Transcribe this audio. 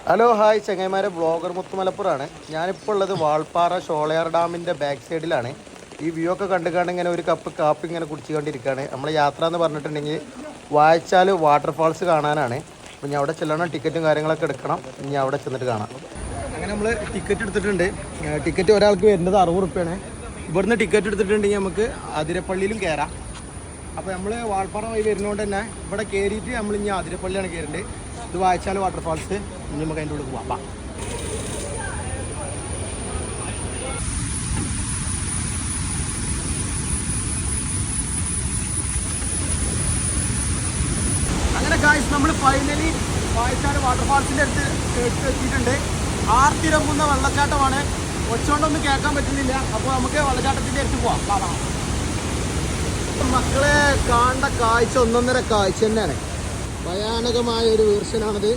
Hello hi ചങ്ങായിമാരെ, blogger മുത്തുമലപ്പുറമാണ്. ഞാനിപ്പോൾ ഉള്ളത് വാൾപ്പാറ ഷോളയാർ ഡാമിൻ്റെ ബാക്ക് സൈഡിലാണ്. ഈ വ്യൂ ഒക്കെ കണ്ടുകൊണ്ട് ഇങ്ങനെ ഒരു കപ്പ് കാപ്പി ഇങ്ങനെ കുടിച്ചുകൊണ്ടിരിക്കുകയാണ്. നമ്മൾ യാത്ര എന്ന് പറഞ്ഞിട്ടുണ്ടെങ്കിൽ വായച്ചാൽ വാട്ടർഫാൾസ് കാണാനാണ്. അപ്പോൾ ഞാൻ അവിടെ ചെല്ലണം, ടിക്കറ്റും കാര്യങ്ങളൊക്കെ എടുക്കണം. ഇനി അവിടെ ചെന്നിട്ട് കാണാം. അങ്ങനെ നമ്മൾ ടിക്കറ്റ് എടുത്തിട്ടുണ്ട്. ടിക്കറ്റ് ഒരാൾക്ക് വരുന്നത് 60 റുപ്യാണ്. ഇവിടുന്ന് ടിക്കറ്റ് എടുത്തിട്ടുണ്ടെങ്കിൽ നമുക്ക് അതിരപ്പള്ളിയിലും കയറാം. അപ്പോൾ നമ്മൾ വാൾപ്പാറ വഴി വരുന്നതുകൊണ്ട് തന്നെ ഇവിടെ കയറിയിട്ട് നമ്മൾ ഇനി അതിരപ്പള്ളിയാണ് കയറേണ്ടത്. ഇത് വായച്ചാൽ വാട്ടർഫാൾസ്. ഇനി നമുക്ക് അതിൻ്റെ ഉള്ളിൽ പോവാം. അങ്ങനെ ഗായ്സ്, നമ്മൾ ഫൈനലി വായച്ചാൽ വാട്ടർഫാൾസിൻ്റെ അടുത്ത് എത്തിയിട്ടുണ്ട്. ആർത്തിരമ്പുന്ന വെള്ളച്ചാട്ടമാണ്. ഒച്ചകൊണ്ടൊന്നും കേൾക്കാൻ പറ്റുന്നില്ല. അപ്പോൾ നമുക്ക് വെള്ളച്ചാട്ടത്തിൻ്റെ അടുത്ത് പോവാം. മക്കളെ, കാണേണ്ട കാഴ്ച ഒന്നൊന്നര കാഴ്ച തന്നെയാണ്. ഭയാനകമായ ഒരു വേർഷനാണിത്.